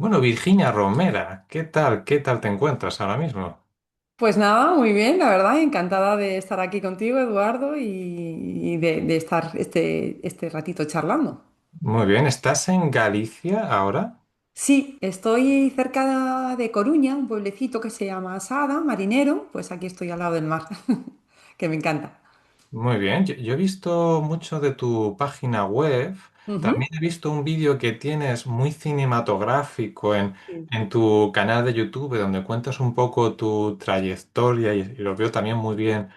Bueno, Virginia Romera, ¿qué tal? ¿Qué tal te encuentras ahora mismo? Pues nada, muy bien, la verdad, encantada de estar aquí contigo, Eduardo, y de estar este ratito charlando. Muy bien, ¿estás en Galicia ahora? Sí, estoy cerca de Coruña, un pueblecito que se llama Sada, Marinero, pues aquí estoy al lado del mar, que me encanta. Muy bien, yo he visto mucho de tu página web, Ujú. también he visto un vídeo que tienes muy cinematográfico Sí. en tu canal de YouTube donde cuentas un poco tu trayectoria y lo veo también muy bien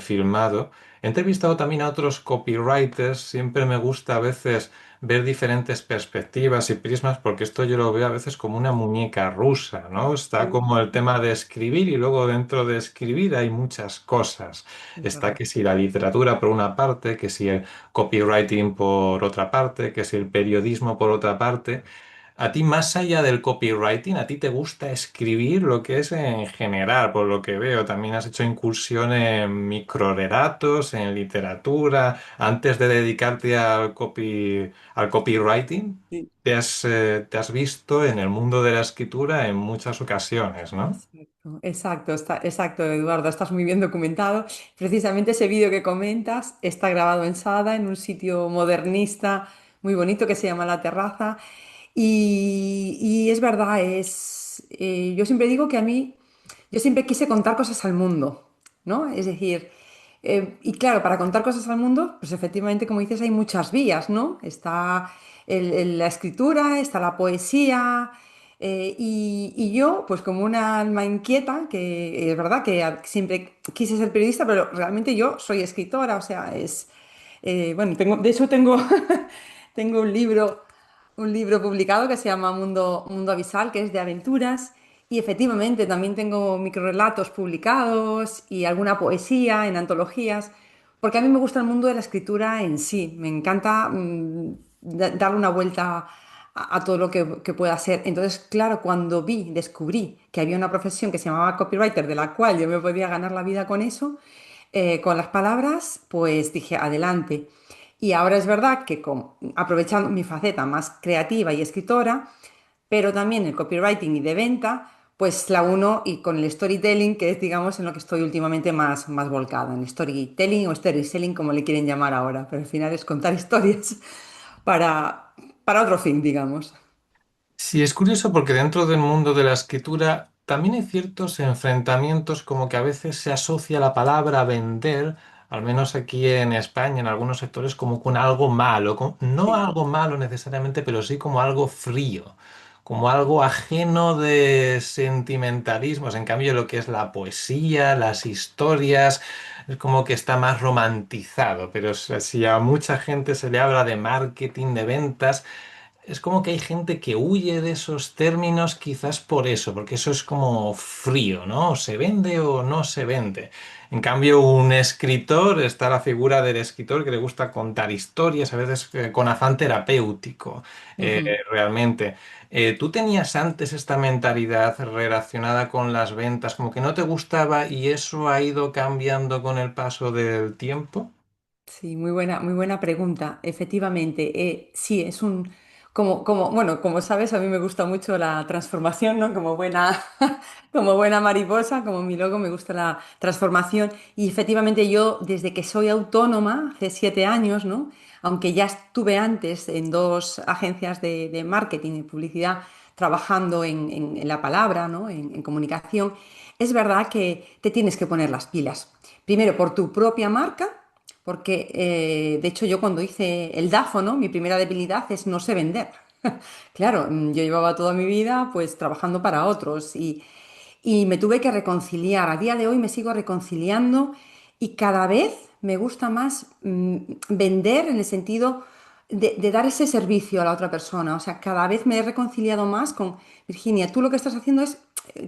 filmado. He entrevistado también a otros copywriters, siempre me gusta a veces ver diferentes perspectivas y prismas porque esto yo lo veo a veces como una muñeca rusa, ¿no? Está Sí, como el tema de escribir y luego dentro de escribir hay muchas cosas. es Está verdad. que si la literatura por una parte, que si el copywriting por otra parte, que si el periodismo por otra parte. A ti, más allá del copywriting, ¿a ti te gusta escribir lo que es en general? Por lo que veo, también has hecho incursión en microrelatos, en literatura. Antes de dedicarte al copywriting, Sí. te has visto en el mundo de la escritura en muchas ocasiones, ¿no? Exacto, exacto, exacto, Eduardo, estás muy bien documentado. Precisamente ese vídeo que comentas está grabado en Sada, en un sitio modernista muy bonito que se llama La Terraza. Y es verdad, yo siempre digo que yo siempre quise contar cosas al mundo, ¿no? Es decir, y claro, para contar cosas al mundo, pues efectivamente, como dices, hay muchas vías, ¿no? Está la escritura, está la poesía, y yo, pues como una alma inquieta, que es verdad que siempre quise ser periodista, pero realmente yo soy escritora, o sea, bueno, de hecho tengo, tengo un libro publicado que se llama Mundo Abisal, que es de aventuras. Y efectivamente también tengo microrelatos publicados y alguna poesía en antologías, porque a mí me gusta el mundo de la escritura en sí. Me encanta darle una vuelta a todo lo que pueda ser. Entonces, claro, cuando descubrí que había una profesión que se llamaba copywriter, de la cual yo me podía ganar la vida con eso, con las palabras, pues dije, adelante. Y ahora es verdad que aprovechando mi faceta más creativa y escritora, pero también el copywriting y de venta, pues la uno y con el storytelling, que es, digamos, en lo que estoy últimamente más volcada, en el storytelling o storytelling, como le quieren llamar ahora, pero al final es contar historias para, para otro fin, digamos. Sí, es curioso porque dentro del mundo de la escritura también hay ciertos enfrentamientos como que a veces se asocia la palabra vender, al menos aquí en España, en algunos sectores, como con algo malo, no Sí. algo malo necesariamente, pero sí como algo frío, como algo ajeno de sentimentalismos. En cambio, lo que es la poesía, las historias, es como que está más romantizado, pero si a mucha gente se le habla de marketing, de ventas, es como que hay gente que huye de esos términos quizás por eso, porque eso es como frío, ¿no? ¿Se vende o no se vende? En cambio, un escritor, está la figura del escritor que le gusta contar historias, a veces con afán terapéutico, eh, Ujú. realmente. ¿Tú tenías antes esta mentalidad relacionada con las ventas, como que no te gustaba y eso ha ido cambiando con el paso del tiempo? Sí, muy buena pregunta. Efectivamente, sí, bueno, como sabes, a mí me gusta mucho la transformación, ¿no? Como buena, como buena mariposa, como mi logo, me gusta la transformación. Y efectivamente yo, desde que soy autónoma, hace 7 años, ¿no? Aunque ya estuve antes en dos agencias de marketing y publicidad trabajando en la palabra, ¿no? En comunicación, es verdad que te tienes que poner las pilas. Primero, por tu propia marca, porque de hecho yo cuando hice el DAFO, ¿no? Mi primera debilidad es no sé vender. Claro, yo llevaba toda mi vida pues trabajando para otros y me tuve que reconciliar. A día de hoy me sigo reconciliando y cada vez me gusta más vender en el sentido de dar ese servicio a la otra persona. O sea, cada vez me he reconciliado más con Virginia. Tú lo que estás haciendo es,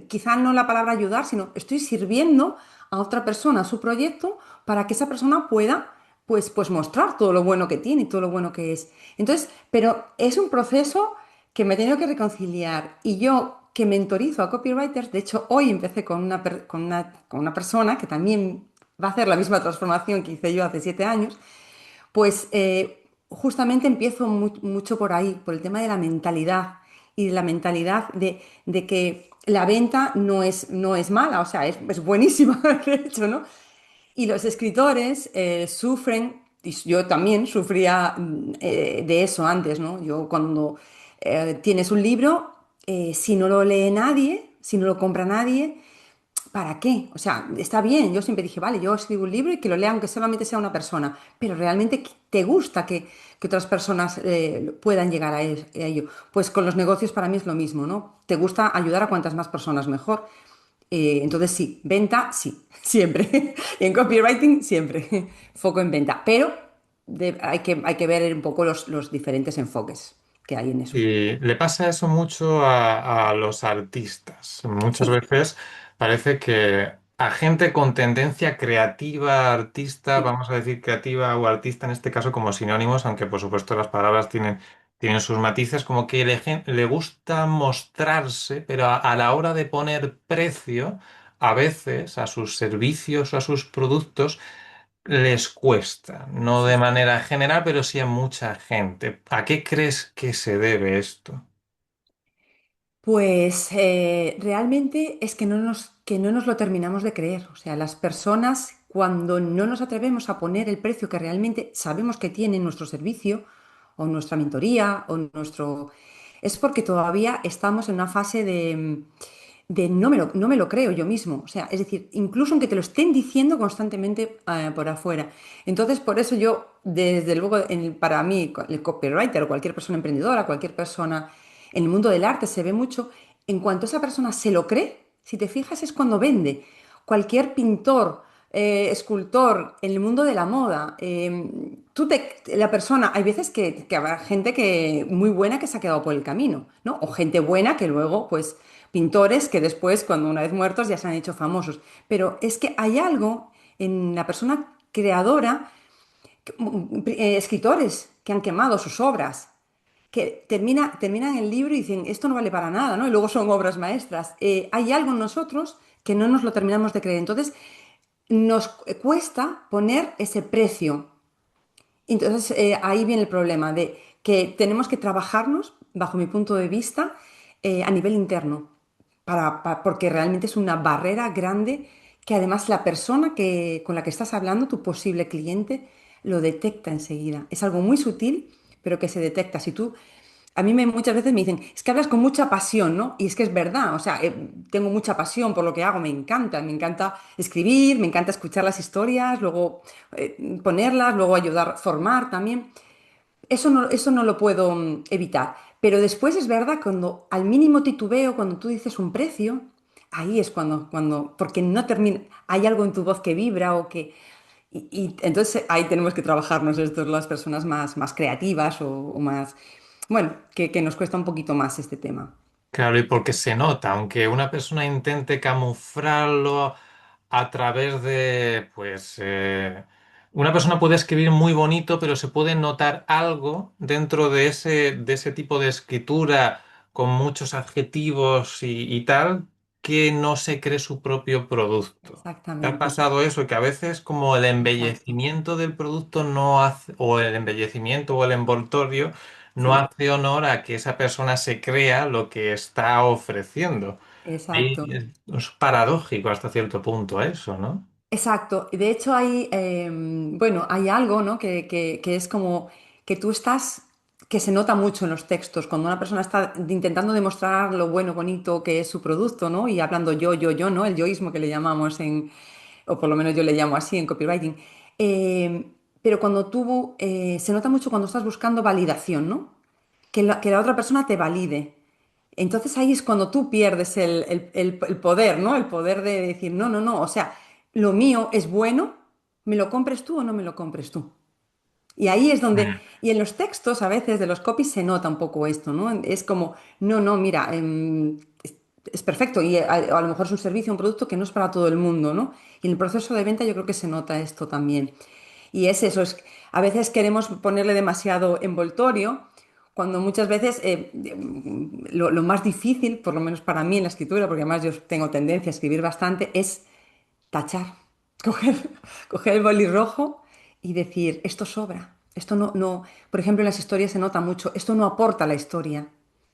quizá no la palabra ayudar, sino estoy sirviendo a otra persona, a su proyecto, para que esa persona pueda, pues mostrar todo lo bueno que tiene y todo lo bueno que es. Entonces, pero es un proceso que me he tenido que reconciliar. Y yo que mentorizo a copywriters, de hecho hoy empecé con una persona que también va a hacer la misma transformación que hice yo hace 7 años, pues justamente empiezo mucho por ahí, por el tema de la mentalidad y de la mentalidad de que la venta no es mala, o sea, es buenísima, de hecho, ¿no? Y los escritores sufren, y yo también sufría de eso antes, ¿no? Yo cuando tienes un libro, si no lo lee nadie, si no lo compra nadie, ¿para qué? O sea, está bien, yo siempre dije, vale, yo escribo un libro y que lo lea aunque solamente sea una persona, pero realmente te gusta que otras personas puedan llegar a ello. Pues con los negocios para mí es lo mismo, ¿no? Te gusta ayudar a cuantas más personas mejor. Entonces sí, venta, sí, siempre. Y en copywriting, siempre. Foco en venta. Pero hay que ver un poco los diferentes enfoques que hay en eso. Y le pasa eso mucho a los artistas. Muchas Sí, veces parece que a gente con tendencia creativa, artista, sí, vamos a decir creativa o artista en este caso como sinónimos, aunque por supuesto las palabras tienen sus matices, como que le gusta mostrarse, pero a la hora de poner precio, a veces a sus servicios o a sus productos, les cuesta, no de sí. manera general, pero sí a mucha gente. ¿A qué crees que se debe esto? Pues realmente es que no nos lo terminamos de creer. O sea, las personas, cuando no nos atrevemos a poner el precio que realmente sabemos que tiene nuestro servicio, o nuestra mentoría, o nuestro... Es porque todavía estamos en una fase de no me lo creo yo mismo. O sea, es decir, incluso aunque te lo estén diciendo constantemente por afuera. Entonces, por eso yo, desde luego, para mí, el copywriter o cualquier persona emprendedora, cualquier persona en el mundo del arte se ve mucho, en cuanto esa persona se lo cree, si te fijas, es cuando vende. Cualquier pintor, escultor, en el mundo de la moda, la persona, hay veces que habrá gente que muy buena que se ha quedado por el camino, ¿no? O gente buena que luego, pues, pintores que después, cuando una vez muertos, ya se han hecho famosos. Pero es que hay algo en la persona creadora, escritores que han quemado sus obras que terminan el libro y dicen, esto no vale para nada, ¿no? Y luego son obras maestras. Hay algo en nosotros que no nos lo terminamos de creer. Entonces, nos cuesta poner ese precio. Entonces, ahí viene el problema de que tenemos que trabajarnos, bajo mi punto de vista, a nivel interno, porque realmente es una barrera grande que además la persona con la que estás hablando, tu posible cliente, lo detecta enseguida. Es algo muy sutil, pero que se detecta. Si tú muchas veces me dicen, es que hablas con mucha pasión, ¿no? Y es que es verdad, o sea, tengo mucha pasión por lo que hago, me encanta escribir, me encanta escuchar las historias, luego ponerlas, luego ayudar, formar también. Eso no lo puedo evitar. Pero después es verdad, cuando al mínimo titubeo, cuando tú dices un precio, ahí es porque no termina, hay algo en tu voz que vibra o que... Y entonces ahí tenemos que trabajarnos estos, las personas más creativas o más, bueno, que nos cuesta un poquito más este tema. Claro, y porque se nota, aunque una persona intente camuflarlo a través de, pues, una persona puede escribir muy bonito, pero se puede notar algo dentro de ese tipo de escritura con muchos adjetivos y tal, que no se cree su propio producto. ¿Te ha Exactamente, pasado eso? Que a veces como el exacto. embellecimiento del producto no hace, o el embellecimiento o el envoltorio no Sí, hace honor a que esa persona se crea lo que está ofreciendo. Ahí exacto. es paradójico hasta cierto punto eso, ¿no? Exacto. Y de hecho hay, bueno, hay algo, ¿no? Que es como que tú estás, que se nota mucho en los textos, cuando una persona está intentando demostrar lo bueno, bonito que es su producto, ¿no? Y hablando yo, ¿no? El yoísmo que le llamamos o por lo menos yo le llamo así en copywriting. Pero cuando se nota mucho cuando estás buscando validación, ¿no? Que la otra persona te valide. Entonces ahí es cuando tú pierdes el poder, ¿no? El poder de decir, no, no, no, o sea, lo mío es bueno, me lo compres tú o no me lo compres tú. Y ahí es donde, Mm. y en los textos a veces de los copies se nota un poco esto, ¿no? Es como, no, no, mira, es perfecto y a lo mejor es un servicio, un producto que no es para todo el mundo, ¿no? Y en el proceso de venta yo creo que se nota esto también. Y es eso, a veces queremos ponerle demasiado envoltorio, cuando muchas veces lo más difícil, por lo menos para mí en la escritura, porque además yo tengo tendencia a escribir bastante, es tachar, coger, coger el boli rojo y decir, esto sobra, esto no, por ejemplo, en las historias se nota mucho, esto no aporta a la historia.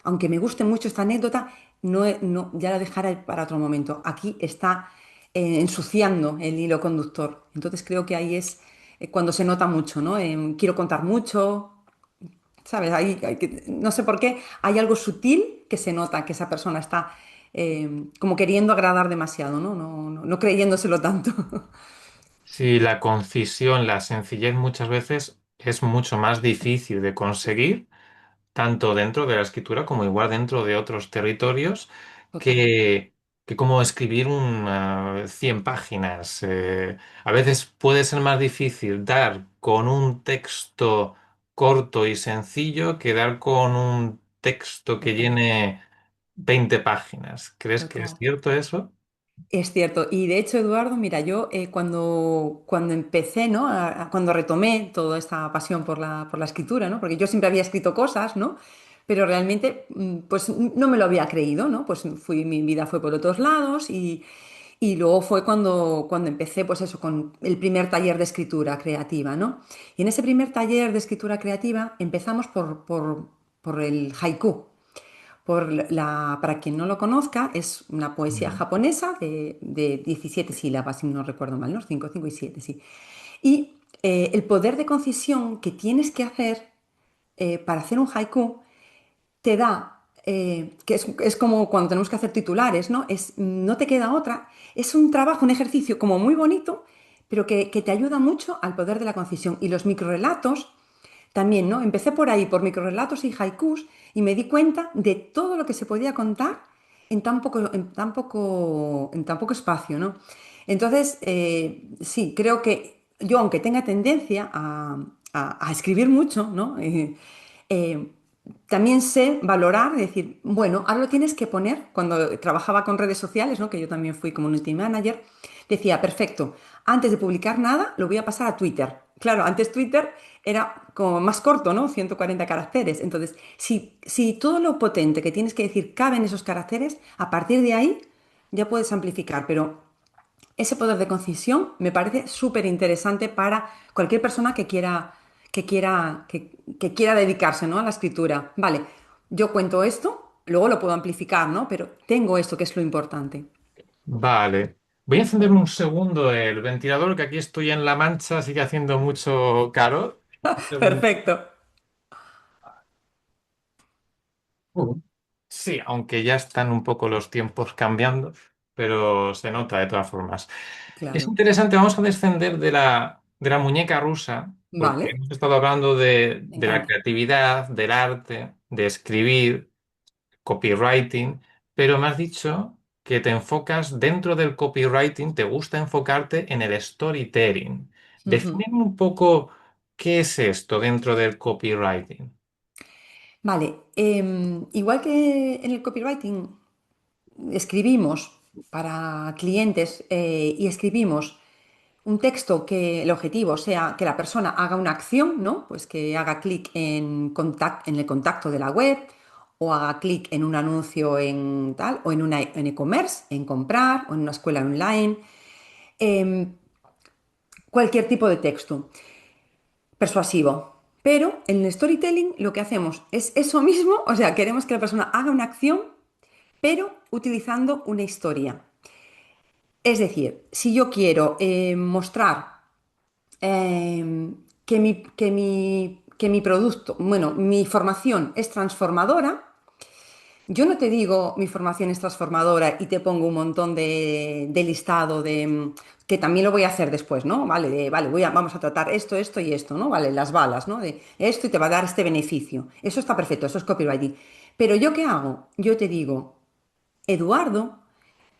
aunque me guste mucho esta anécdota, ya la dejaré para otro momento. Aquí está ensuciando el hilo conductor. Entonces creo que ahí es cuando se nota mucho, ¿no? Quiero contar mucho, ¿sabes? No sé por qué, hay algo sutil que se nota que esa persona está como queriendo agradar demasiado, ¿no? No creyéndoselo tanto. Sí, la concisión, la sencillez muchas veces es mucho más difícil de conseguir, tanto dentro de la escritura como igual dentro de otros territorios, Total, que, que como escribir 100 páginas. A veces puede ser más difícil dar con un texto corto y sencillo que dar con un texto que total, llene 20 páginas. ¿Crees que es total. cierto eso? Es cierto, y de hecho, Eduardo, mira, yo cuando empecé, ¿no? Cuando retomé toda esta pasión por la escritura, ¿no? Porque yo siempre había escrito cosas, ¿no? Pero realmente, pues no me lo había creído, ¿no? Pues mi vida fue por otros lados y luego fue cuando empecé, pues eso, con el primer taller de escritura creativa, ¿no? Y en ese primer taller de escritura creativa empezamos por el haiku. Para quien no lo conozca, es una poesía Mm. japonesa de 17 sílabas, si no recuerdo mal, ¿no? 5, 5 y 7, sí. Y el poder de concisión que tienes que hacer para hacer un haiku te da, que es como cuando tenemos que hacer titulares, ¿no? No te queda otra. Es un trabajo, un ejercicio como muy bonito, pero que te ayuda mucho al poder de la concisión. Y los microrelatos también, ¿no? Empecé por ahí, por microrelatos y haikus, y me di cuenta de todo lo que se podía contar en tan poco espacio, ¿no? Entonces, sí, creo que yo, aunque tenga tendencia a escribir mucho, ¿no? Eh, también sé valorar, decir, bueno, ahora lo tienes que poner. Cuando trabajaba con redes sociales, ¿no? Que yo también fui community manager, decía, perfecto, antes de publicar nada, lo voy a pasar a Twitter. Claro, antes Twitter era como más corto, ¿no? 140 caracteres. Entonces, si todo lo potente que tienes que decir cabe en esos caracteres, a partir de ahí ya puedes amplificar. Pero ese poder de concisión me parece súper interesante para cualquier persona que quiera dedicarse, ¿no? A la escritura. Vale, yo cuento esto, luego lo puedo amplificar, ¿no? Pero tengo esto que es lo importante. Vale. Voy a encender un segundo el ventilador, que aquí estoy en La Mancha, sigue haciendo mucho calor. Un segundo. Perfecto. Sí, aunque ya están un poco los tiempos cambiando, pero se nota de todas formas. Es Claro. interesante, vamos a descender de la muñeca rusa, porque Vale, hemos estado hablando de, me de la encanta. creatividad, del arte, de escribir, copywriting, pero me has dicho que te enfocas dentro del copywriting, te gusta enfocarte en el storytelling. Ujú. Define un poco qué es esto dentro del copywriting. Vale, igual que en el copywriting escribimos para clientes y escribimos un texto que el objetivo sea que la persona haga una acción, ¿no? Pues que haga clic en el contacto de la web o haga clic en un anuncio en tal o en e-commerce, en comprar o en una escuela online, em, cualquier tipo de texto persuasivo. Pero en el storytelling lo que hacemos es eso mismo, o sea, queremos que la persona haga una acción, pero utilizando una historia. Es decir, si yo quiero mostrar que mi producto, bueno, mi formación es transformadora, yo no te digo mi formación es transformadora y te pongo un montón de listado que también lo voy a hacer después, ¿no? Vale, vale, vamos a tratar esto, esto y esto, ¿no? Vale, las balas, ¿no? De esto y te va a dar este beneficio. Eso está perfecto, eso es copywriting. Pero ¿yo qué hago? Yo te digo, Eduardo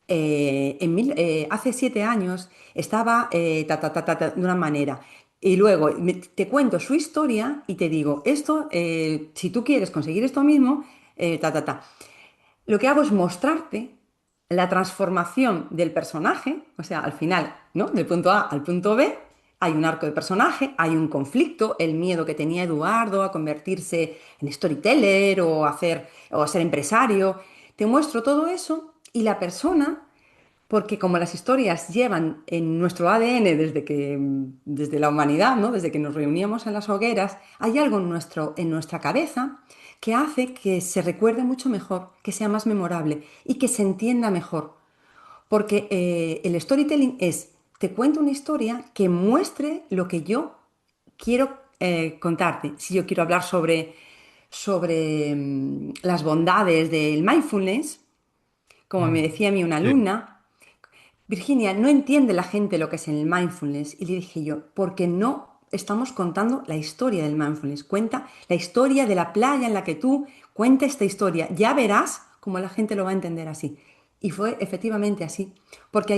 hace 7 años estaba de una manera. Y luego te cuento su historia y te digo, esto, si tú quieres conseguir esto mismo, ta. Lo que hago es mostrarte la transformación del personaje, o sea, al final, ¿no? Del punto A al punto B, hay un arco de personaje, hay un conflicto, el miedo que tenía Eduardo a convertirse en storyteller o a ser empresario. Te muestro todo eso y la persona, porque como las historias llevan en nuestro ADN desde la humanidad, ¿no? Desde que nos reuníamos en las hogueras, hay algo en nuestra cabeza que hace que se recuerde mucho mejor, que sea más memorable y que se entienda mejor. Porque el storytelling es, te cuento una historia que muestre lo que yo quiero contarte. Si yo quiero hablar sobre las bondades del mindfulness, como me Mm. decía a mí una Sí. alumna, Virginia, no entiende la gente lo que es el mindfulness. Y le dije yo, porque no estamos contando la historia del mindfulness. Cuenta la historia de la playa en la que tú cuenta esta historia. Ya verás cómo la gente lo va a entender así. Y fue efectivamente así. Porque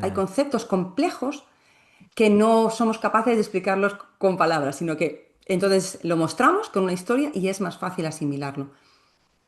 hay Mm. conceptos complejos que no somos capaces de explicarlos con palabras, sino que entonces lo mostramos con una historia y es más fácil asimilarlo.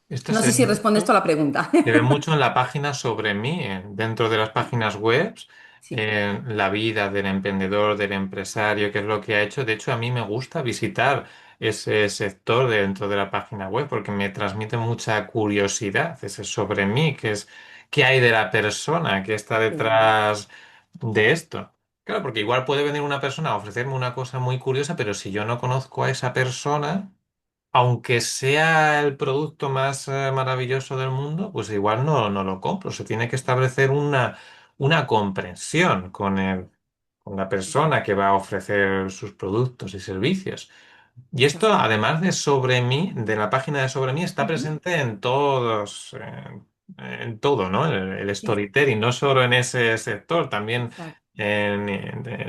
Esto No se sé ve si responde esto mucho. a la pregunta. Se ve mucho en la página sobre mí, dentro de las páginas web, Sí, en la vida del emprendedor, del empresario, qué es lo que ha hecho. De hecho, a mí me gusta visitar ese sector dentro de la página web porque me transmite mucha curiosidad. Ese sobre mí, qué es, qué hay de la persona que está sí, detrás de esto. Claro, porque igual puede venir una persona a ofrecerme una cosa muy curiosa, pero si yo no conozco a esa persona, aunque sea el producto más maravilloso del mundo, pues igual no lo compro. Se tiene que establecer una comprensión con la persona que va a ofrecer sus productos y servicios. Y esto, exacto. además de sobre mí, de la página de sobre mí, está Ujú, presente en todos, en todo, ¿no? El sí, storytelling, no solo en ese sector, también exacto.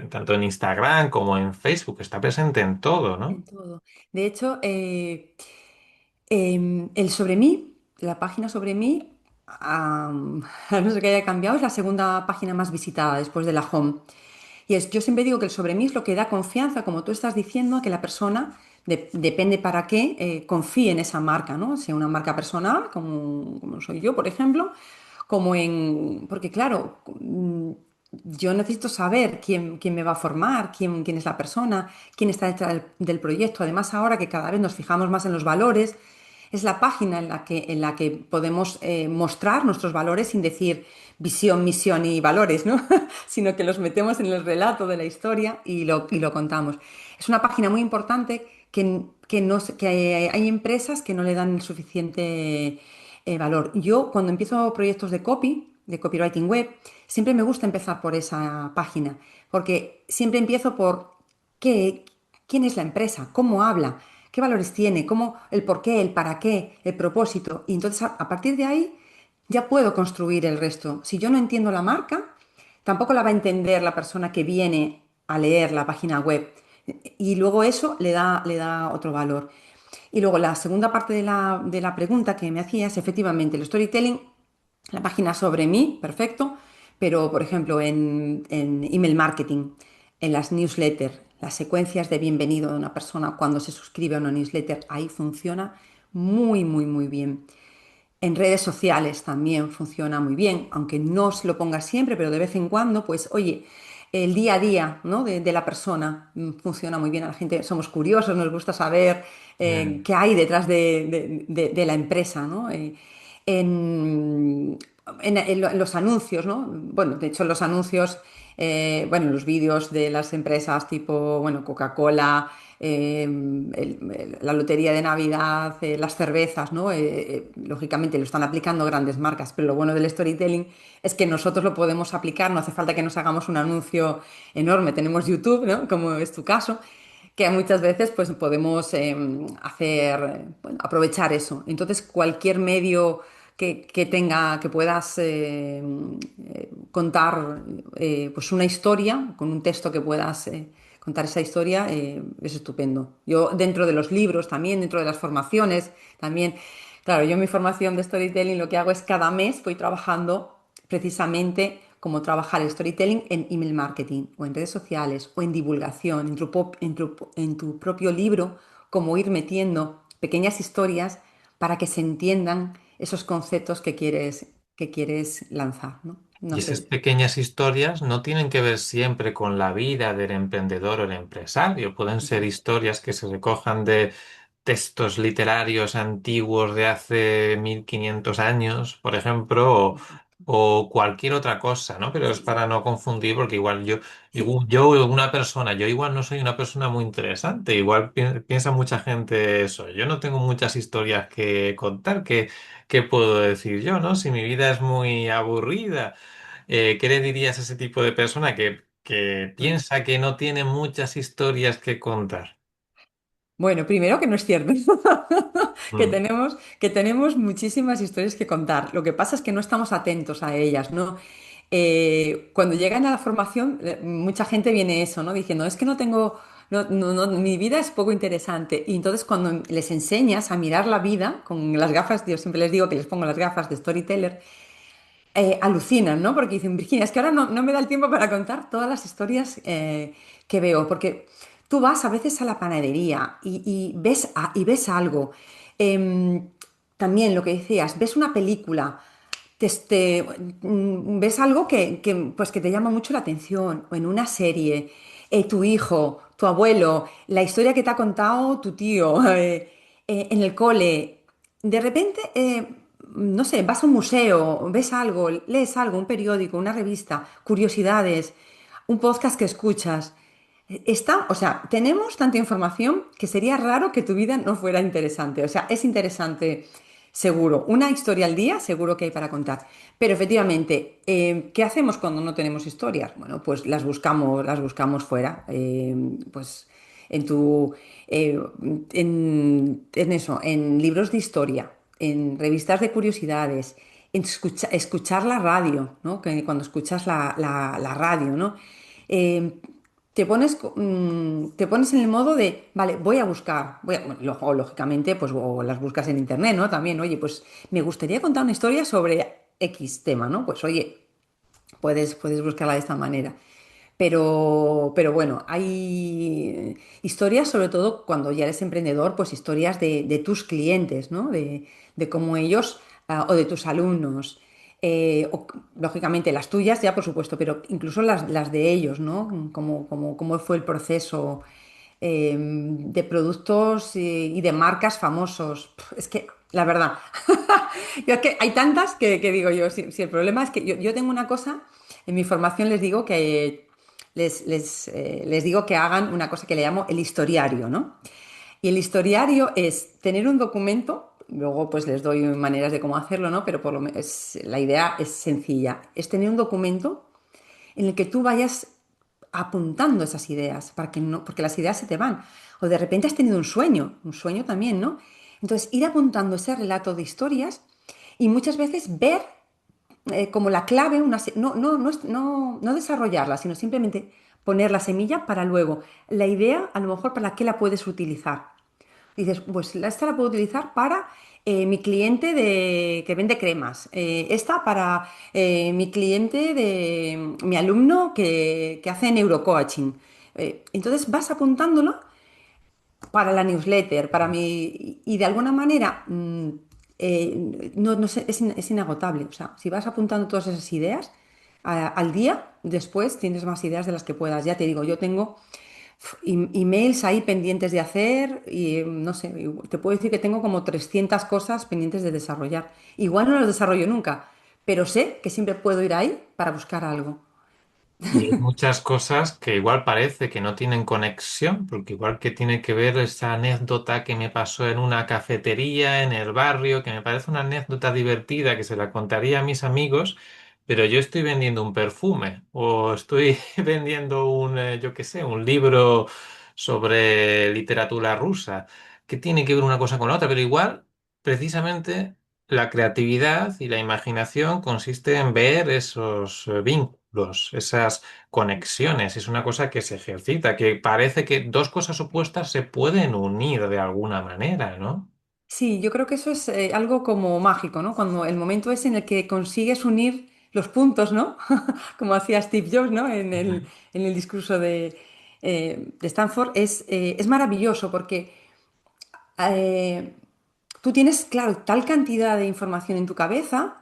tanto en Instagram como en Facebook, está presente en todo, ¿no? En todo. De hecho, el sobre mí, la página sobre mí, a no ser que haya cambiado, es la segunda página más visitada después de la home. Y es, yo siempre digo que el sobre mí es lo que da confianza, como tú estás diciendo, a que la persona, depende para qué, confíe en esa marca, ¿no? Sea una marca personal, como soy yo, por ejemplo, como en... Porque claro, yo necesito saber quién me va a formar, quién es la persona, quién está detrás del proyecto. Además, ahora que cada vez nos fijamos más en los valores, es la página en la que podemos mostrar nuestros valores sin decir visión, misión y valores, ¿no? Sino que los metemos en el relato de la historia y lo contamos. Es una página muy importante que hay empresas que no le dan el suficiente valor. Yo, cuando empiezo proyectos de copywriting web, siempre me gusta empezar por esa página, porque siempre empiezo por qué, quién es la empresa, cómo habla, qué valores tiene, el por qué, el para qué, el propósito. Y entonces, a partir de ahí, ya puedo construir el resto. Si yo no entiendo la marca, tampoco la va a entender la persona que viene a leer la página web. Y luego eso le da otro valor. Y luego la segunda parte de la pregunta que me hacías, efectivamente, el storytelling, la página sobre mí, perfecto, pero por ejemplo en email marketing, en las newsletters, las secuencias de bienvenido de una persona cuando se suscribe a una newsletter, ahí funciona muy, muy, muy bien. En redes sociales también funciona muy bien, aunque no se lo ponga siempre, pero de vez en cuando, pues oye, el día a día, ¿no? de la persona funciona muy bien. A la gente somos curiosos, nos gusta saber Mm. qué hay detrás de la empresa, ¿no? En, en los anuncios, ¿no? Bueno, de hecho, los anuncios, bueno, los vídeos de las empresas tipo, bueno, Coca-Cola, la lotería de Navidad, las cervezas, ¿no? Lógicamente lo están aplicando grandes marcas, pero lo bueno del storytelling es que nosotros lo podemos aplicar, no hace falta que nos hagamos un anuncio enorme. Tenemos YouTube, ¿no? Como es tu caso, que muchas veces pues podemos bueno, aprovechar eso. Entonces, cualquier medio que puedas contar pues una historia, con un texto que puedas contar esa historia, es estupendo. Yo dentro de los libros también, dentro de las formaciones también, claro, yo en mi formación de storytelling lo que hago es cada mes voy trabajando precisamente cómo trabajar el storytelling en email marketing o en redes sociales o en divulgación, en tu propio libro, cómo ir metiendo pequeñas historias para que se entiendan esos conceptos que quieres lanzar, ¿no? No Y esas sé. pequeñas historias no tienen que ver siempre con la vida del emprendedor o el empresario. Pueden ser Exacto. historias que se recojan de textos literarios antiguos de hace 1500 años, por ejemplo, o cualquier otra cosa, ¿no? Pero es para no confundir, porque igual Sí. una persona, yo igual no soy una persona muy interesante, igual piensa mucha gente eso. Yo no tengo muchas historias que contar, ¿qué puedo decir yo, ¿no? Si mi vida es muy aburrida. ¿Qué le dirías a ese tipo de persona que Mm. piensa que no tiene muchas historias que contar? Bueno, primero que no es cierto, Mm. que tenemos muchísimas historias que contar. Lo que pasa es que no estamos atentos a ellas, ¿no? Cuando llegan a la formación, mucha gente viene eso, ¿no? Diciendo, es que no tengo, mi vida es poco interesante. Y entonces cuando les enseñas a mirar la vida con las gafas, yo siempre les digo que les pongo las gafas de storyteller, alucinan, ¿no? Porque dicen, Virginia, es que ahora no me da el tiempo para contar todas las historias que veo, porque tú vas a veces a la panadería y ves algo. Em, También lo que decías, ves una película, ves algo pues, que te llama mucho la atención, o en una serie, tu hijo, tu abuelo, la historia que te ha contado tu tío, en el cole. De repente, no sé, vas a un museo, ves algo, lees algo, un periódico, una revista, curiosidades, un podcast que escuchas. O sea, tenemos tanta información que sería raro que tu vida no fuera interesante. O sea, es interesante, seguro. Una historia al día, seguro que hay para contar. Pero efectivamente, ¿qué hacemos cuando no tenemos historias? Bueno, pues las buscamos fuera. Pues en tu, en eso, en libros de historia, en revistas de curiosidades, en escuchar la radio, ¿no? Que cuando escuchas la radio, ¿no? Eh, te pones en el modo de, vale, voy a buscar, bueno, o lógicamente, pues o las buscas en internet, ¿no? También, oye, pues me gustaría contar una historia sobre X tema, ¿no? Pues oye, puedes buscarla de esta manera. Pero bueno, hay historias, sobre todo cuando ya eres emprendedor, pues historias de tus clientes, ¿no? De cómo ellos, o de tus alumnos, lógicamente las tuyas ya, por supuesto, pero incluso las de ellos, ¿no? Cómo fue el proceso, de productos y de marcas famosos. Es que, la verdad, yo es que hay tantas que digo yo, si el problema es que yo tengo una cosa, en mi formación les digo que les digo que hagan una cosa que le llamo el historiario, ¿no? Y el historiario es tener un documento, luego pues les doy maneras de cómo hacerlo, ¿no? Pero por lo menos la idea es sencilla, es tener un documento en el que tú vayas apuntando esas ideas, para que no, porque las ideas se te van. O de repente has tenido un sueño también, ¿no? Entonces, ir apuntando ese relato de historias y muchas veces ver, como la clave, no desarrollarla, sino simplemente poner la semilla para luego la idea, a lo mejor para qué la puedes utilizar. Dices, pues esta la puedo utilizar para mi cliente que vende cremas, esta para mi cliente mi alumno que hace neurocoaching. Entonces vas apuntándolo para la newsletter, para mi. Y de alguna manera, no sé, es inagotable. O sea, si vas apuntando todas esas ideas al día, después tienes más ideas de las que puedas. Ya te digo, yo tengo emails ahí pendientes de hacer y no sé, te puedo decir que tengo como 300 cosas pendientes de desarrollar. Igual no las desarrollo nunca, pero sé que siempre puedo ir ahí para buscar algo. Y hay muchas cosas que igual parece que no tienen conexión, porque igual que tiene que ver esa anécdota que me pasó en una cafetería en el barrio, que me parece una anécdota divertida que se la contaría a mis amigos, pero yo estoy vendiendo un perfume o estoy vendiendo yo qué sé, un libro sobre literatura rusa. ¿Qué tiene que ver una cosa con la otra? Pero igual, precisamente, la creatividad y la imaginación consiste en ver esos vínculos, esas conexiones. Es una cosa que se ejercita, que parece que dos cosas opuestas se pueden unir de alguna manera, ¿no? Sí, yo creo que eso es algo como mágico, ¿no? Cuando el momento es en el que consigues unir los puntos, ¿no? Como hacía Steve Jobs, ¿no? Ujú. En el discurso de Stanford, es maravilloso porque eh, tú tienes, claro, tal cantidad de información en tu cabeza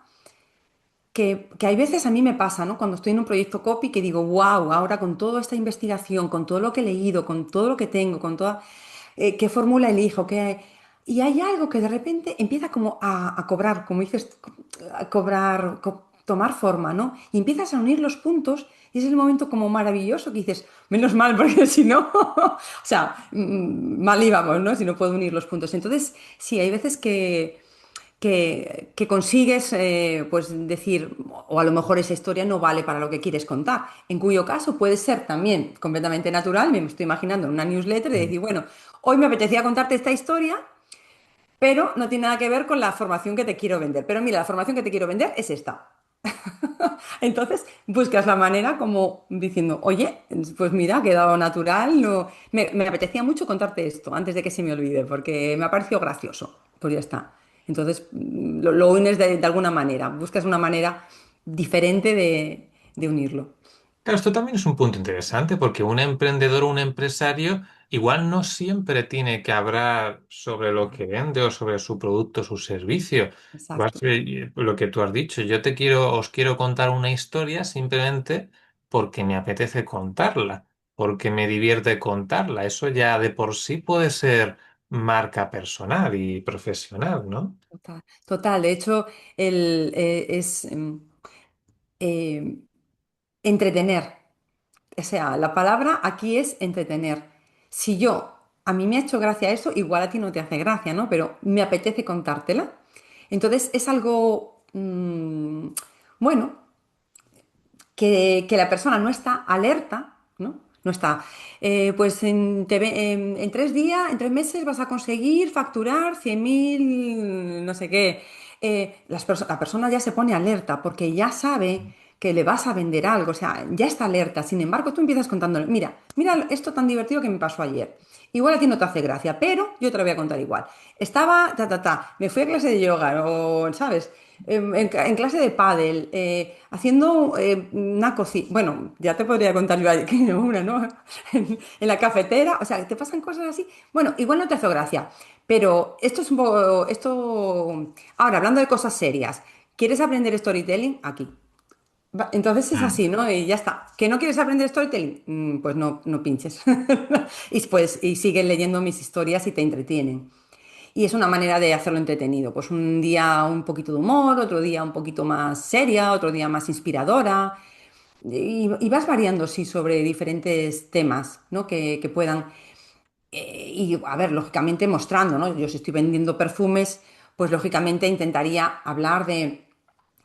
que hay veces a mí me pasa, ¿no? Cuando estoy en un proyecto copy que digo, wow, ahora con toda esta investigación, con todo lo que he leído, con todo lo que tengo, con toda, qué fórmula elijo, y hay algo que de repente empieza como a cobrar, como dices, a cobrar, tomar forma, ¿no? Y empiezas a unir los puntos y es el momento como maravilloso que dices, menos mal, porque si no, o sea, mal íbamos, ¿no? Si no puedo unir los puntos. Entonces, sí, hay veces que consigues pues decir, o a lo mejor esa historia no vale para lo que quieres contar, en cuyo caso puede ser también completamente natural, me estoy imaginando en una newsletter de Mm. decir, bueno, hoy me apetecía contarte esta historia, pero no tiene nada que ver con la formación que te quiero vender. Pero mira, la formación que te quiero vender es esta. Entonces buscas la manera como diciendo, oye, pues mira, ha quedado natural, no, me apetecía mucho contarte esto antes de que se me olvide, porque me ha parecido gracioso. Pues ya está. Entonces lo unes de alguna manera, buscas una manera diferente de unirlo. Claro, esto también es un punto interesante porque un emprendedor o un empresario igual no siempre tiene que hablar sobre lo que vende o sobre su producto o su servicio. Igual Exacto. lo que tú has dicho, os quiero contar una historia simplemente porque me apetece contarla, porque me divierte contarla. Eso ya de por sí puede ser marca personal y profesional, ¿no? Total, total. De hecho, es eh, entretener. O sea, la palabra aquí es entretener. Si yo, a mí me ha hecho gracia eso, igual a ti no te hace gracia, ¿no? Pero me apetece contártela. Entonces es algo, bueno, que la persona no está alerta, ¿no? No está, pues en 3 días, en 3 meses vas a conseguir facturar 100.000, no sé qué. La persona ya se pone alerta porque ya sabe que le vas a vender algo, o sea, ya está alerta. Sin embargo, tú empiezas contándole, mira, mira esto tan divertido que me pasó ayer. Igual a ti no te hace gracia, pero yo te lo voy a contar igual. Estaba, me fui a clase de yoga, o, ¿sabes? En clase de pádel, haciendo una cocina. Bueno, ya te podría contar yo que una, ¿no? En la cafetera, o sea, te pasan cosas así. Bueno, igual no te hace gracia, pero esto es un poco, esto. Ahora, hablando de cosas serias, ¿quieres aprender storytelling? Aquí. Entonces es Mm. así, ¿no? Y ya está. ¿Que no quieres aprender storytelling? Pues no, no pinches. Y sigues leyendo mis historias y te entretienen. Y es una manera de hacerlo entretenido. Pues un día un poquito de humor, otro día un poquito más seria, otro día más inspiradora. Y vas variando, sí, sobre diferentes temas, ¿no? Que puedan. Y a ver, lógicamente mostrando, ¿no? Yo si estoy vendiendo perfumes, pues lógicamente intentaría hablar de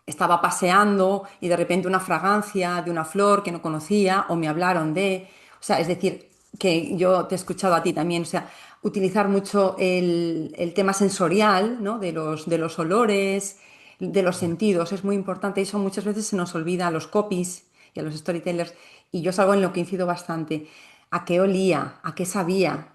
estaba paseando y de repente una fragancia de una flor que no conocía o me hablaron de, o sea, es decir, que yo te he escuchado a ti también, o sea, utilizar mucho el tema sensorial, ¿no? De los olores, de los sentidos, es muy importante. Eso muchas veces se nos olvida a los copies y a los storytellers y yo es algo en lo que incido bastante. ¿A qué olía? ¿A qué sabía?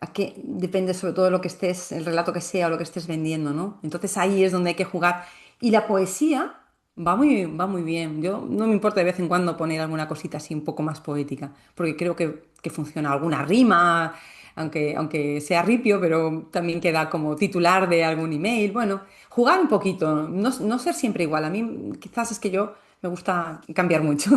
¿A qué? Depende sobre todo de lo que estés, el relato que sea o lo que estés vendiendo, ¿no? Entonces ahí es donde hay que jugar. Y la poesía va muy bien. Yo no me importa de vez en cuando poner alguna cosita así un poco más poética, porque creo que funciona. Alguna rima, aunque sea ripio, pero también queda como titular de algún email. Bueno, jugar un poquito, no ser siempre igual. A mí quizás es que yo me gusta cambiar mucho.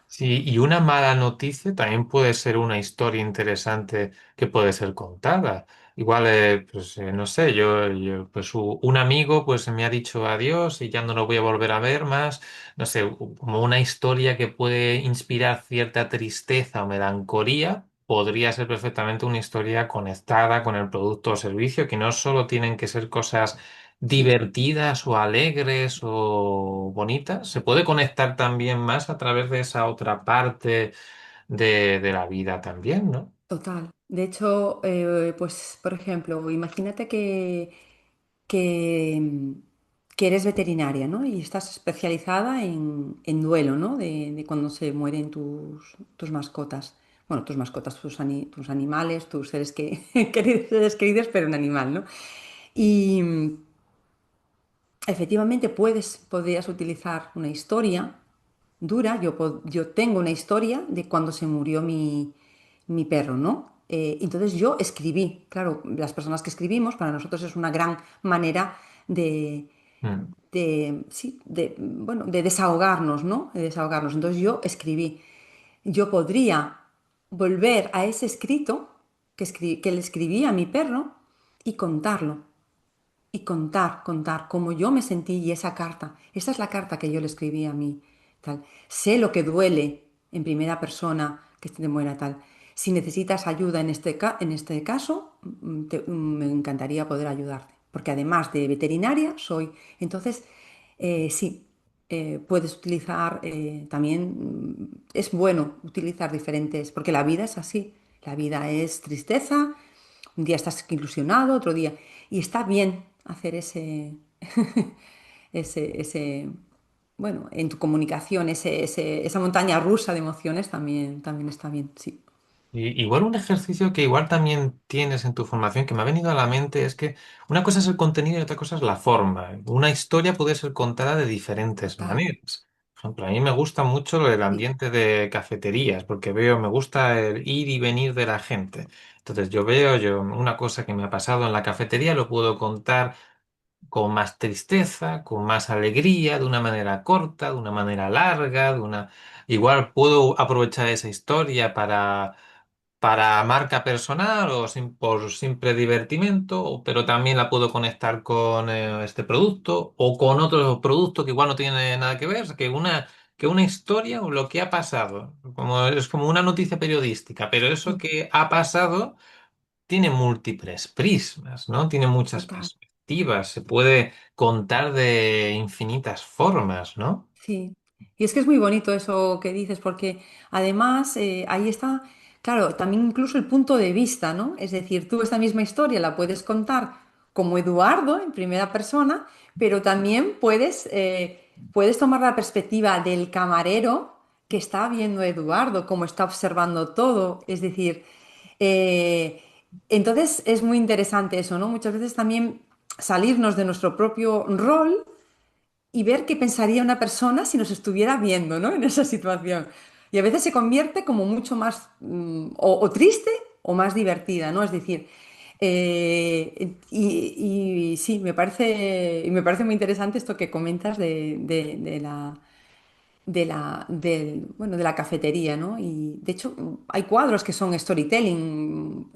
Sí, y una mala noticia también puede ser una historia interesante que puede ser contada. Igual, pues no sé, pues un amigo pues me ha dicho adiós y ya no lo voy a volver a ver más. No sé, como una historia que puede inspirar cierta tristeza o melancolía, podría ser perfectamente una historia conectada con el producto o servicio, que no solo tienen que ser cosas divertidas o alegres o bonitas, se puede conectar también más a través de esa otra parte de la vida también, ¿no? Total. De hecho, pues, por ejemplo, imagínate que, mm, que eres veterinaria, ¿no? Y estás especializada en duelo, ¿no? De cuando se mueren tus mascotas. Bueno, tus mascotas, tus animales, tus seres seres queridos, pero un animal, ¿no? Y efectivamente podrías utilizar una historia dura. Yo tengo una historia de cuando se murió mi perro, ¿no? Entonces yo escribí, claro, las personas que escribimos, para nosotros es una gran manera de, Mm. sí, bueno, de desahogarnos, ¿no? De desahogarnos. Entonces yo escribí. Yo podría volver a ese escrito que le escribí a mi perro y contarlo. y contar cómo yo me sentí y esa carta. Esa es la carta que yo le escribí a mí, tal. Sé lo que duele en primera persona que te muera tal. Si necesitas ayuda en este caso, me encantaría poder ayudarte, porque además de veterinaria soy. Entonces, sí, puedes utilizar también, es bueno utilizar diferentes, porque la vida es así. La vida es tristeza, un día estás ilusionado, otro día. Y está bien hacer bueno, en tu comunicación, esa montaña rusa de emociones también está bien, sí. Igual un ejercicio que igual también tienes en tu formación que me ha venido a la mente es que una cosa es el contenido y otra cosa es la forma. Una historia puede ser contada de diferentes Total, maneras. Por ejemplo, a mí me gusta mucho el sí. ambiente de cafeterías porque veo, me gusta el ir y venir de la gente. Entonces yo una cosa que me ha pasado en la cafetería lo puedo contar con más tristeza, con más alegría, de una manera corta, de una manera larga, Igual puedo aprovechar esa historia para marca personal o por simple divertimento, pero también la puedo conectar con este producto o con otro producto que igual no tiene nada que ver, que una historia o lo que ha pasado, es como una noticia periodística, pero eso que ha pasado tiene múltiples prismas, ¿no? Tiene muchas Total. perspectivas, se puede contar de infinitas formas, ¿no? Sí, y es que es muy bonito eso que dices, porque además ahí está, claro, también incluso el punto de vista, ¿no? Es decir, tú esta misma historia la puedes contar como Eduardo en primera persona, pero también puedes tomar la perspectiva del camarero que está viendo a Eduardo, cómo está observando todo. Es decir, eh, entonces es muy interesante eso, ¿no? Muchas veces también salirnos de nuestro propio rol y ver qué pensaría una persona si nos estuviera viendo, ¿no? En esa situación. Y a veces se convierte como mucho más o triste o más divertida, ¿no? Es decir, y sí, me parece muy interesante esto que comentas bueno, de la cafetería, ¿no? Y de hecho hay cuadros que son storytelling,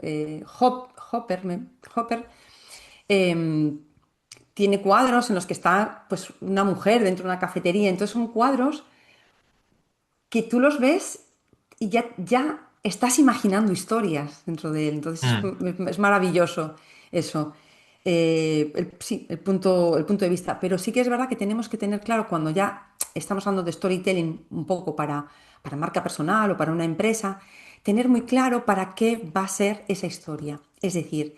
Hopper, em, tiene cuadros en los que está pues una mujer dentro de una cafetería. Entonces son cuadros que tú los ves y ya estás imaginando historias dentro de él. Entonces Mm. es maravilloso eso. Sí, el punto de vista. Pero sí que es verdad que tenemos que tener claro cuando ya estamos hablando de storytelling un poco para marca personal o para una empresa, tener muy claro para qué va a ser esa historia. Es decir,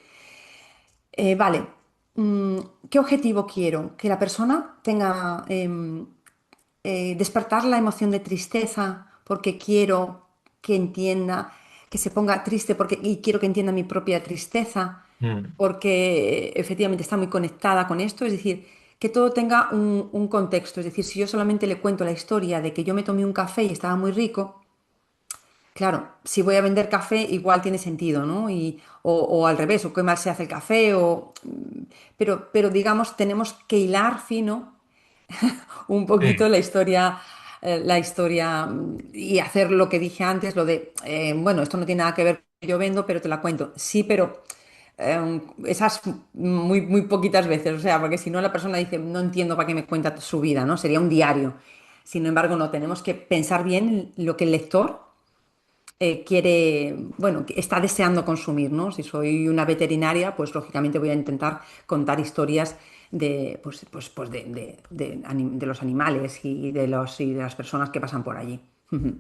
vale, mm, ¿qué objetivo quiero? Que la persona tenga, despertar la emoción de tristeza porque quiero que entienda, que se ponga triste y quiero que entienda mi propia tristeza, Mm. porque efectivamente está muy conectada con esto, es decir, que todo tenga un contexto, es decir, si yo solamente le cuento la historia de que yo me tomé un café y estaba muy rico, claro, si voy a vender café, igual tiene sentido, ¿no? O al revés, o qué mal se hace el café, pero digamos, tenemos que hilar fino un poquito Sí. la historia y hacer lo que dije antes, lo de, bueno, esto no tiene nada que ver con lo que yo vendo, pero te la cuento. Sí, pero esas muy poquitas veces, o sea, porque si no la persona dice, no entiendo para qué me cuenta su vida, ¿no? Sería un diario. Sin embargo, no, tenemos que pensar bien lo que el lector quiere, bueno, que está deseando consumir, ¿no? Si soy una veterinaria, pues lógicamente voy a intentar contar historias de los animales y de las personas que pasan por allí. Ujú,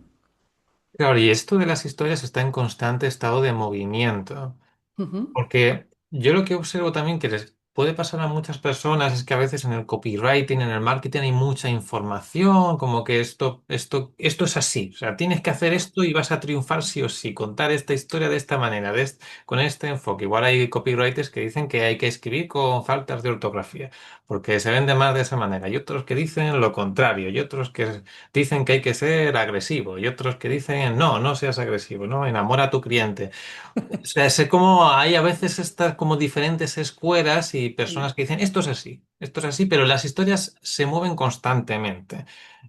Claro, y esto de las historias está en constante estado de movimiento. ujú. Porque yo lo que observo también que les puede pasar a muchas personas es que a veces en el copywriting, en el marketing hay mucha información, como que esto es así. O sea, tienes que hacer esto y vas a triunfar sí o sí, contar esta historia de esta manera, con este enfoque. Igual hay copywriters que dicen que hay que escribir con faltas de ortografía, porque se vende más de esa manera. Y otros que dicen lo contrario, y otros que dicen que hay que ser agresivo, y otros que dicen no, no seas agresivo, no, enamora a tu cliente. O sea, sé cómo hay a veces estas como diferentes escuelas y Sí, personas que dicen esto es así, pero las historias se mueven constantemente.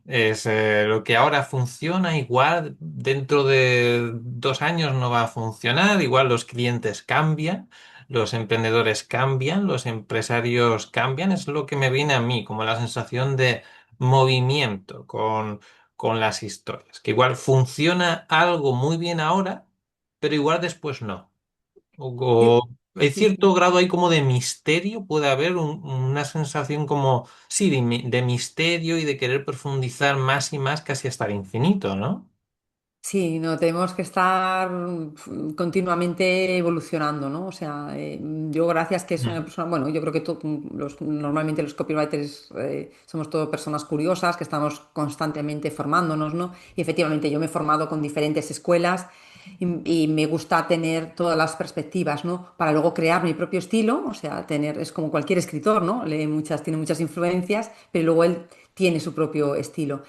Es lo que ahora funciona, igual dentro de 2 años no va a funcionar, igual los clientes cambian, los emprendedores cambian, los empresarios cambian, es lo que me viene a mí, como la sensación de movimiento con las historias, que igual funciona algo muy bien ahora, pero igual después no. Yo- O hay sí, cierto sí. grado ahí como de misterio, puede haber una sensación como, sí, de misterio y de querer profundizar más y más casi hasta el infinito, ¿no? Sí, no, tenemos que estar continuamente evolucionando, ¿no? O sea, yo gracias que soy una Mm. persona, bueno, yo creo que normalmente los copywriters somos todas personas curiosas, que estamos constantemente formándonos, ¿no? Y efectivamente yo me he formado con diferentes escuelas y me gusta tener todas las perspectivas, ¿no? Para luego crear mi propio estilo, o sea, es como cualquier escritor, ¿no? Tiene muchas influencias, pero luego él tiene su propio estilo.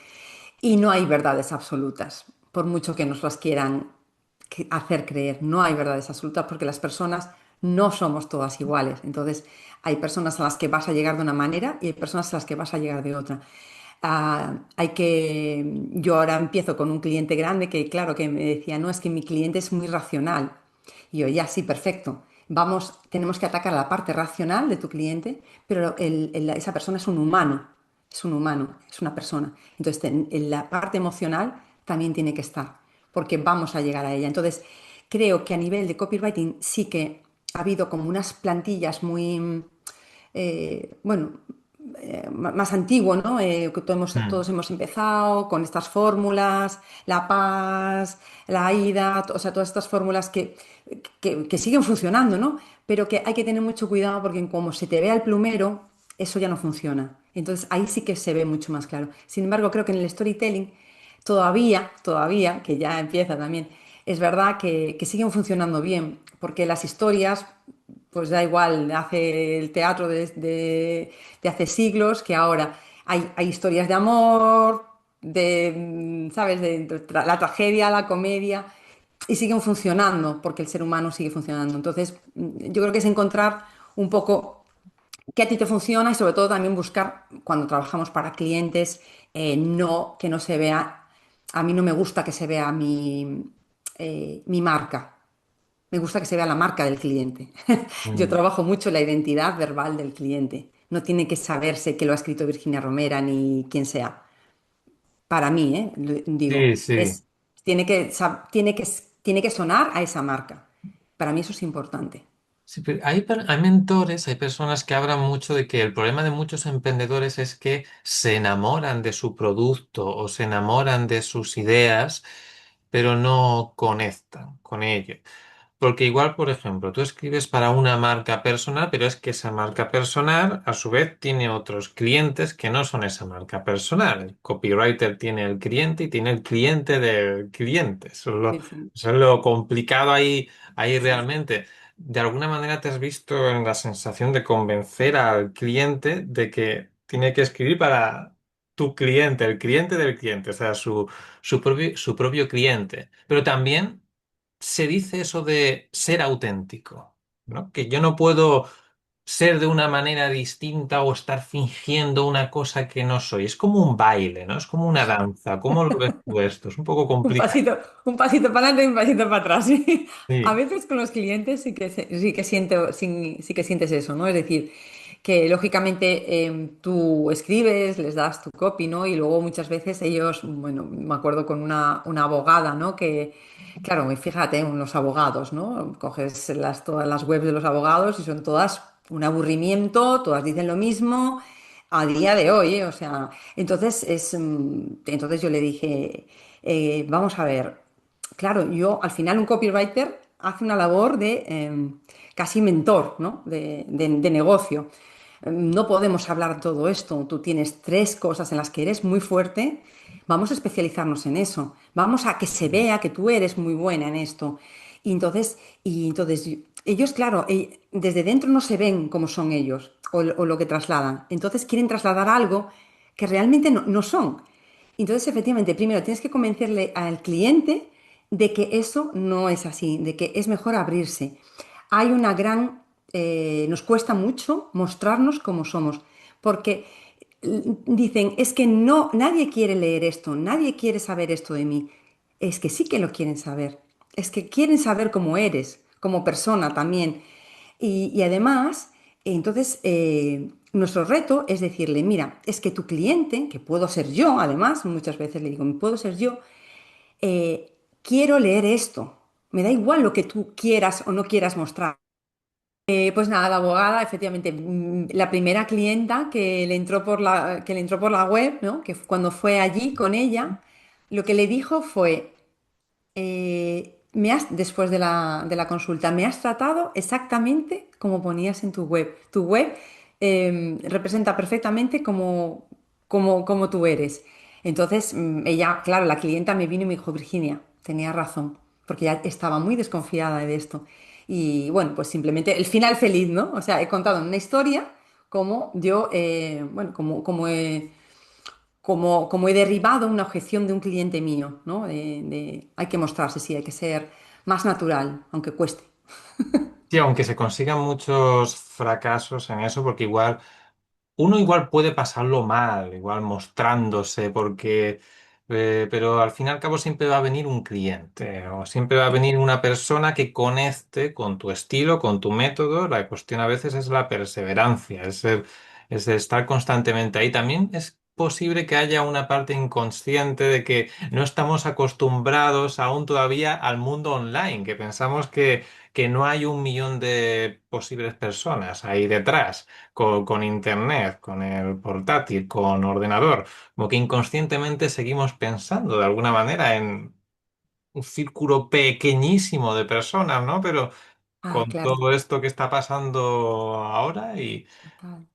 Y no hay verdades absolutas, por mucho que nos las quieran hacer creer. No hay verdades absolutas porque las personas no somos todas iguales. Entonces, hay personas a las que vas a llegar de una manera y hay personas a las que vas a llegar de otra. Yo ahora empiezo con un cliente grande que, claro, que me decía, no, es que mi cliente es muy racional. Y yo, ya, sí, perfecto. Vamos, tenemos que atacar a la parte racional de tu cliente, pero esa persona es un humano, es una persona. Entonces, en la parte emocional también tiene que estar, porque vamos a llegar a ella. Entonces, creo que a nivel de copywriting sí que ha habido como unas plantillas muy, bueno, más antiguo, ¿no? Que Mm. todos hemos empezado con estas fórmulas, la paz, la ida, o sea, todas estas fórmulas que siguen funcionando, ¿no? Pero que hay que tener mucho cuidado porque como se te vea el plumero, eso ya no funciona. Entonces ahí sí que se ve mucho más claro. Sin embargo, creo que en el storytelling todavía, que ya empieza también, es verdad que siguen funcionando bien, porque las historias pues da igual, hace el teatro de hace siglos que ahora hay historias de amor, ¿sabes? La tragedia, la comedia, y siguen funcionando porque el ser humano sigue funcionando. Entonces, yo creo que es encontrar un poco qué a ti te funciona y sobre todo también buscar, cuando trabajamos para clientes, que no se vea, a mí no me gusta que se vea mi marca. Me gusta que se vea la marca del cliente. Yo Mm. trabajo mucho la identidad verbal del cliente. No tiene que saberse que lo ha escrito Virginia Romera ni quien sea. Para mí, digo, Sí, sí. tiene que sonar a esa marca. Para mí eso es importante. Sí, pero hay mentores, hay personas que hablan mucho de que el problema de muchos emprendedores es que se enamoran de su producto o se enamoran de sus ideas, pero no conectan con ello. Porque igual, por ejemplo, tú escribes para una marca personal, pero es que esa marca personal, a su vez, tiene otros clientes que no son esa marca personal. El copywriter tiene el cliente y tiene el cliente del cliente. Sí, sí, Eso es lo complicado ahí sí, sí. realmente. De alguna manera te has visto en la sensación de convencer al cliente de que tiene que escribir para tu cliente, el cliente del cliente, o sea, su propio cliente. Pero también se dice eso de ser auténtico, ¿no? Que yo no puedo ser de una manera distinta o estar fingiendo una cosa que no soy. Es como un baile, ¿no? Es como una danza. ¿Cómo lo ves tú esto? Es un poco complicado. Un pasito para adelante y un pasito para atrás. ¿Sí? A Sí. veces con los clientes sí que sientes eso, ¿no? Es decir, que lógicamente tú escribes, les das tu copy, ¿no? Y luego muchas veces ellos, bueno, me acuerdo con una abogada, ¿no? Que, claro, y fíjate en los abogados, ¿no? Coges todas las webs de los abogados y son todas un aburrimiento, todas dicen lo mismo a día de hoy, ¿eh? O sea, entonces yo le dije, vamos a ver, claro, yo al final un copywriter hace una labor de casi mentor, ¿no? De negocio. No podemos hablar todo esto. Tú tienes tres cosas en las que eres muy fuerte. Vamos a especializarnos en eso. Vamos a que se vea que tú eres muy buena en esto. Y entonces ellos, claro, desde dentro no se ven como son ellos o lo que trasladan. Entonces quieren trasladar algo que realmente no son. Entonces, efectivamente, primero tienes que convencerle al cliente de que eso no es así, de que es mejor abrirse. Hay una gran, nos cuesta mucho mostrarnos como somos, porque dicen, es que no, nadie quiere leer esto, nadie quiere saber esto de mí. Es que sí que lo quieren saber, es que quieren saber cómo eres, como persona también. Y además, entonces, nuestro reto es decirle, mira, es que tu cliente, que puedo ser yo, además, muchas veces le digo, puedo ser yo, quiero leer esto. Me da igual lo que tú quieras o no quieras mostrar. Pues nada, la abogada, efectivamente, la primera clienta que le entró por la web, ¿no? Cuando fue allí con ella, lo que le dijo fue, después de la consulta, me has tratado exactamente como ponías en tu web. Tu web representa perfectamente como tú eres. Entonces, ella, claro, la clienta me vino y me dijo, Virginia, tenía razón, porque ya estaba muy desconfiada de esto. Y bueno, pues simplemente el final feliz, ¿no? O sea, he contado en una historia como yo, bueno, como he derribado una objeción de un cliente mío, ¿no? Hay que mostrarse, sí, hay que ser más natural, aunque cueste. Sí, aunque se consigan muchos fracasos en eso, porque igual uno igual puede pasarlo mal, igual mostrándose, porque, pero al fin y al cabo siempre va a venir un cliente o siempre va a venir una persona que conecte con tu estilo, con tu método. La cuestión a veces es la perseverancia, es estar constantemente ahí. También es posible que haya una parte inconsciente de que no estamos acostumbrados aún todavía al mundo online, que pensamos que no hay un millón de posibles personas ahí detrás con internet, con el portátil, con ordenador, como que inconscientemente seguimos pensando de alguna manera en un círculo pequeñísimo de personas, ¿no? Pero Ah, con claro. todo esto que está pasando ahora y Total.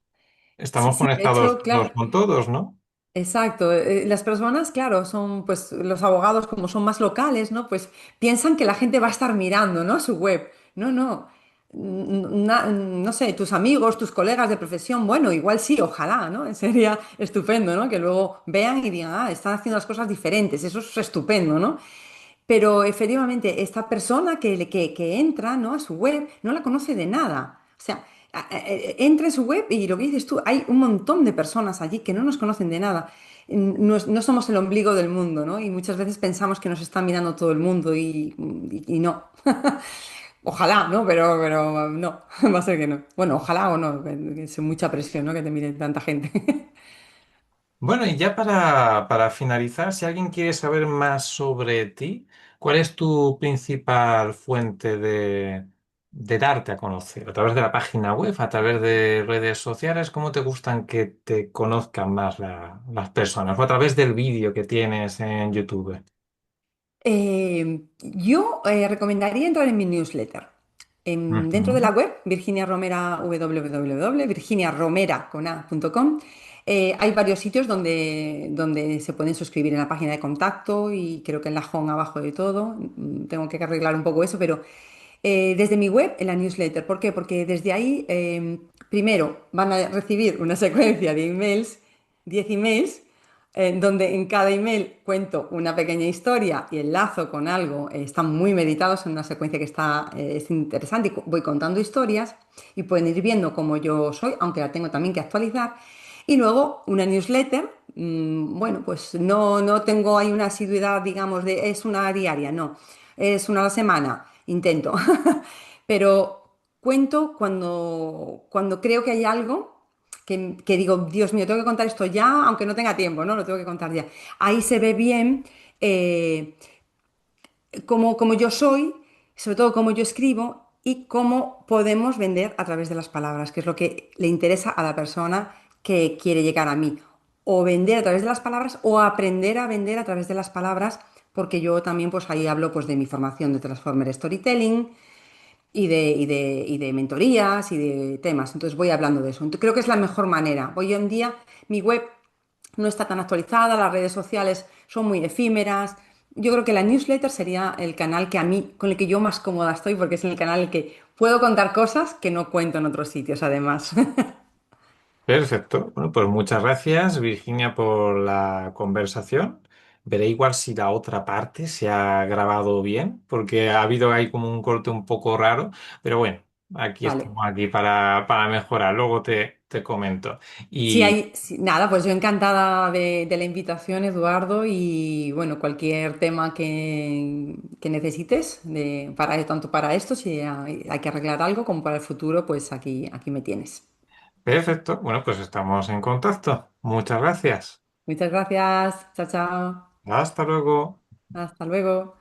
Sí, estamos sí, de conectados hecho, todos claro, con todos, ¿no? exacto. Las personas, claro, son, pues, los abogados, como son más locales, ¿no? Pues piensan que la gente va a estar mirando, ¿no? Su web. No, no. No sé, tus amigos, tus colegas de profesión, bueno, igual sí, ojalá, ¿no? Sería estupendo, ¿no? Que luego vean y digan, ah, están haciendo las cosas diferentes, eso es estupendo, ¿no? Pero efectivamente, esta persona que entra, ¿no? A su web no la conoce de nada. O sea, entra en su web y lo que dices tú, hay un montón de personas allí que no nos conocen de nada. No somos el ombligo del mundo, ¿no? Y muchas veces pensamos que nos está mirando todo el mundo y no. Ojalá, ¿no? Pero no, va a ser que no. Bueno, ojalá o no, que es mucha presión, ¿no? Que te mire tanta gente. Bueno, y ya para finalizar, si alguien quiere saber más sobre ti, ¿cuál es tu principal fuente de darte a conocer? ¿A través de la página web, a través de redes sociales? ¿Cómo te gustan que te conozcan más las personas? ¿O a través del vídeo que tienes en YouTube? Yo recomendaría entrar en mi newsletter. Dentro de Ujú. la web, Virginia Romera, virginiaromera.com, hay varios sitios donde se pueden suscribir en la página de contacto y creo que en la home abajo de todo. Tengo que arreglar un poco eso, pero desde mi web en la newsletter. ¿Por qué? Porque desde ahí, primero, van a recibir una secuencia de emails, 10 emails, donde en cada email cuento una pequeña historia y enlazo con algo. Están muy meditados en una secuencia que es interesante y voy contando historias y pueden ir viendo cómo yo soy, aunque la tengo también que actualizar. Y luego una newsletter. Bueno, pues no tengo ahí una asiduidad, digamos, de es una diaria, no, es una a la semana, intento. Pero cuento cuando creo que hay algo que digo, Dios mío, tengo que contar esto ya, aunque no tenga tiempo, ¿no? Lo tengo que contar ya. Ahí se ve bien eh, cómo yo soy, sobre todo cómo yo escribo y cómo podemos vender a través de las palabras, que es lo que le interesa a la persona que quiere llegar a mí. O vender a través de las palabras o aprender a vender a través de las palabras, porque yo también pues ahí hablo pues de mi formación de Transformer Storytelling y de mentorías y de temas. Entonces voy hablando de eso. Entonces, creo que es la mejor manera. Hoy en día mi web no está tan actualizada, las redes sociales son muy efímeras. Yo creo que la newsletter sería el canal que a mí, con el que yo más cómoda estoy, porque es el canal en el que puedo contar cosas que no cuento en otros sitios, además. Perfecto. Bueno, pues muchas gracias, Virginia, por la conversación. Veré igual si la otra parte se ha grabado bien, porque ha habido ahí como un corte un poco raro, pero bueno. Aquí Vale. estamos aquí para mejorar. Luego te comento. Sí, Y nada, pues yo encantada de la invitación, Eduardo, y bueno, cualquier tema que necesites tanto para esto, si hay que arreglar algo, como para el futuro, pues aquí me tienes. perfecto. Bueno, pues estamos en contacto. Muchas gracias. Muchas gracias, chao, chao, Hasta luego. hasta luego.